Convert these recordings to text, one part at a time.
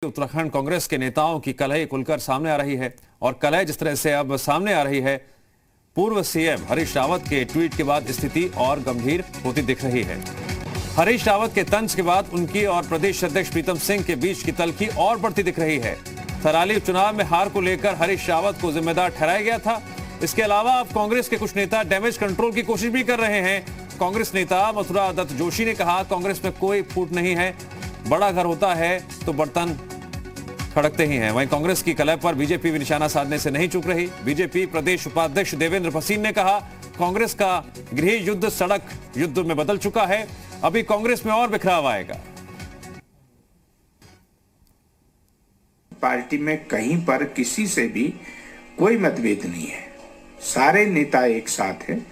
उत्तराखंड कांग्रेस के नेताओं की कलह खुलकर सामने आ रही है और कलह जिस तरह से अब सामने आ रही है, पूर्व सीएम हरीश रावत के ट्वीट के बाद स्थिति और गंभीर होती दिख रही है। हरीश रावत के तंज के बाद उनकी और प्रदेश अध्यक्ष प्रीतम सिंह के बीच की तल्खी और बढ़ती दिख रही है। थराली उपचुनाव में हार को लेकर हरीश रावत को जिम्मेदार ठहराया गया था। इसके अलावा अब कांग्रेस के कुछ नेता डैमेज कंट्रोल की कोशिश भी कर रहे हैं। कांग्रेस नेता मथुरा दत्त जोशी ने कहा, कांग्रेस में कोई फूट नहीं है, बड़ा घर होता है तो बर्तन खड़कते ही हैं। वहीं कांग्रेस की कलह पर बीजेपी भी निशाना साधने से नहीं चूक रही। बीजेपी प्रदेश उपाध्यक्ष देवेंद्र भसीन ने कहा, कांग्रेस का गृह युद्ध सड़क युद्ध में बदल चुका है, अभी कांग्रेस में और बिखराव आएगा। पार्टी में कहीं पर किसी से भी कोई मतभेद नहीं है, सारे नेता एक साथ हैं,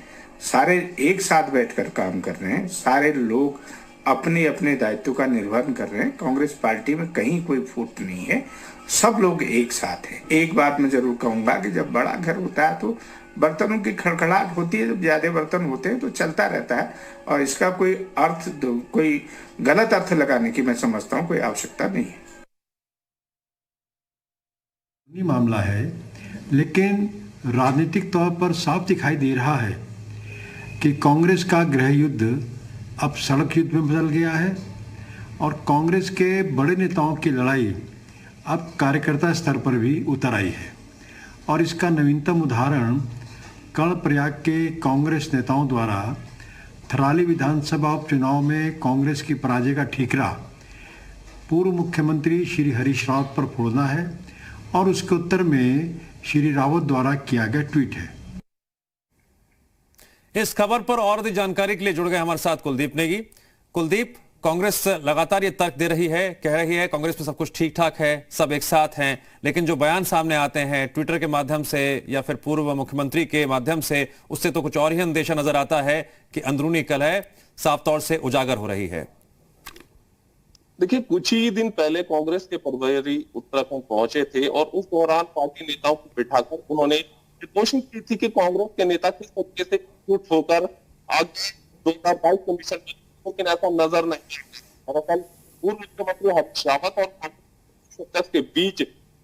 सारे एक साथ बैठकर काम कर रहे हैं, सारे लोग अपने अपने दायित्व का निर्वहन कर रहे हैं। कांग्रेस पार्टी में कहीं कोई फूट नहीं है, सब लोग एक साथ हैं। एक बात मैं जरूर कहूंगा कि जब बड़ा घर होता है तो बर्तनों की खड़खड़ाहट होती है, जब ज्यादा बर्तन होते हैं तो चलता रहता है, और इसका कोई अर्थ, कोई गलत अर्थ लगाने की मैं समझता हूँ कोई आवश्यकता नहीं है। मामला है, लेकिन राजनीतिक तौर पर साफ दिखाई दे रहा है कि कांग्रेस का गृह युद्ध अब सड़क युद्ध में बदल गया है और कांग्रेस के बड़े नेताओं की लड़ाई अब कार्यकर्ता स्तर पर भी उतर आई है। और इसका नवीनतम उदाहरण कर्णप्रयाग के कांग्रेस नेताओं द्वारा थराली विधानसभा उपचुनाव में कांग्रेस की पराजय का ठीकरा पूर्व मुख्यमंत्री श्री हरीश रावत पर फोड़ना है, और उसके उत्तर में श्री रावत द्वारा किया गया ट्वीट है। इस खबर पर और अधिक जानकारी के लिए जुड़ गए हमारे साथ कुलदीप नेगी। कुलदीप, कांग्रेस लगातार ये तर्क दे रही है, कह रही है कांग्रेस में सब कुछ ठीक ठाक है, सब एक साथ हैं, लेकिन जो बयान सामने आते हैं ट्विटर के माध्यम से या फिर पूर्व मुख्यमंत्री के माध्यम से, उससे तो कुछ और ही अंदेशा नजर आता है कि अंदरूनी कलह साफ तौर से उजागर हो रही है। देखिए, कुछ ही दिन पहले कांग्रेस के प्रभारी उत्तराखंड पहुंचे थे और उस दौरान पार्टी नेताओं को बिठाकर उन्होंने कोशिश की थी कि कांग्रेस के नेता किस तरीके से एकजुट होकर आगे 2022 कमीशन, लेकिन ऐसा नजर नहीं। दरअसल पूर्व मुख्यमंत्री हरीश रावत और कांग्रेस के बीच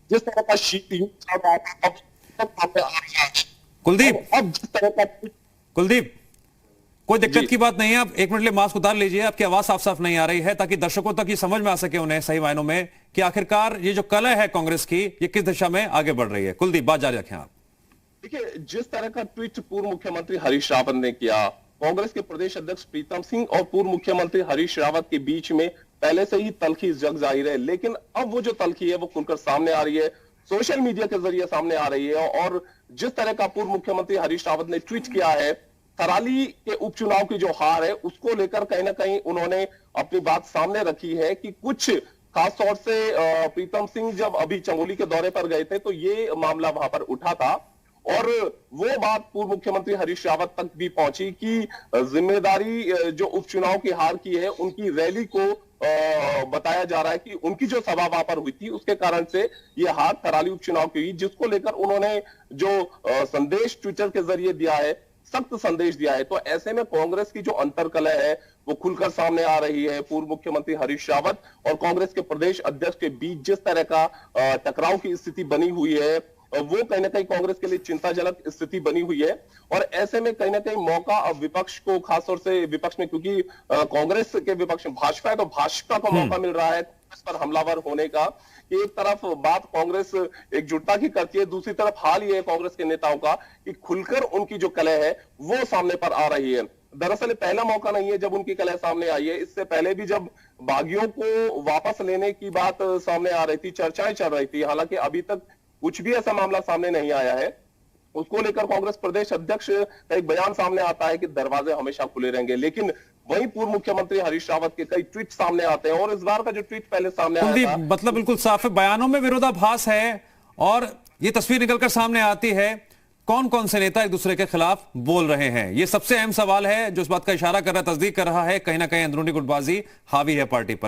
जिस तरह का शीत युद्ध चल रहा था, अब सामने आ रहा है। कुलदीप, अब जिस तरह का कुलदीप, कोई दिक्कत की बात नहीं है, आप एक मिनट लिए मास्क उतार लीजिए, आपकी आवाज साफ साफ नहीं आ रही है, ताकि दर्शकों तक ये समझ में आ सके उन्हें सही मायनों में कि आखिरकार ये जो कलह है कांग्रेस की, ये किस दिशा में आगे बढ़ रही है। कुलदीप, बात जारी रखें आप। देखिए, जिस तरह का ट्वीट पूर्व मुख्यमंत्री हरीश रावत ने किया, कांग्रेस के प्रदेश अध्यक्ष प्रीतम सिंह और पूर्व मुख्यमंत्री हरीश रावत के बीच में पहले से ही तल्खी जग जाहिर है, लेकिन अब वो जो तल्खी है वो खुलकर सामने आ रही है, सोशल मीडिया के जरिए सामने आ रही है। और जिस तरह का पूर्व मुख्यमंत्री हरीश रावत ने ट्वीट किया है, थराली के उपचुनाव की जो हार है उसको लेकर कहीं ना कहीं उन्होंने अपनी बात सामने रखी है कि कुछ खास तौर से प्रीतम सिंह जब अभी चमोली के दौरे पर गए थे तो ये मामला वहां पर उठा था, और वो बात पूर्व मुख्यमंत्री हरीश रावत तक भी पहुंची कि जिम्मेदारी जो उपचुनाव की हार की है उनकी रैली को बताया जा रहा है कि उनकी जो सभा वहां पर हुई थी उसके कारण से ये हार थराली उपचुनाव की हुई, जिसको लेकर उन्होंने जो संदेश ट्विटर के जरिए दिया है, सख्त संदेश दिया है। तो ऐसे में कांग्रेस की जो अंतरकलह है वो खुलकर सामने आ रही है। पूर्व मुख्यमंत्री हरीश रावत और कांग्रेस के प्रदेश अध्यक्ष के बीच जिस तरह का टकराव की स्थिति बनी हुई है, वो कहीं ना कहीं कांग्रेस के लिए चिंताजनक स्थिति बनी हुई है। और ऐसे में कहीं ना कहीं मौका अब विपक्ष को, खासतौर से विपक्ष में, क्योंकि कांग्रेस के विपक्ष में भाजपा है तो भाजपा को मौका मिल रहा है कांग्रेस पर हमलावर होने का। कि एक तरफ बात कांग्रेस एकजुटता की करती है, दूसरी तरफ हाल ये है कांग्रेस के नेताओं का कि खुलकर उनकी जो कलह है वो सामने पर आ रही है। दरअसल पहला मौका नहीं है जब उनकी कलह सामने आई है, इससे पहले भी जब बागियों को वापस लेने की बात सामने आ रही थी, चर्चाएं चल रही थी, हालांकि अभी तक कुछ भी ऐसा मामला सामने नहीं आया है। उसको लेकर कांग्रेस प्रदेश अध्यक्ष का एक बयान सामने आता है कि दरवाजे हमेशा खुले रहेंगे, लेकिन वहीं पूर्व मुख्यमंत्री हरीश रावत के कई ट्वीट सामने आते हैं और इस बार का जो ट्वीट पहले सामने आया था, मतलब बिल्कुल साफ है, बयानों में विरोधाभास है और ये तस्वीर निकलकर सामने आती है कौन कौन से नेता एक दूसरे के खिलाफ बोल रहे हैं। ये सबसे अहम सवाल है जो इस बात का इशारा कर रहा है, तस्दीक कर रहा है, कहीं ना कहीं अंदरूनी गुटबाजी हावी है पार्टी पर।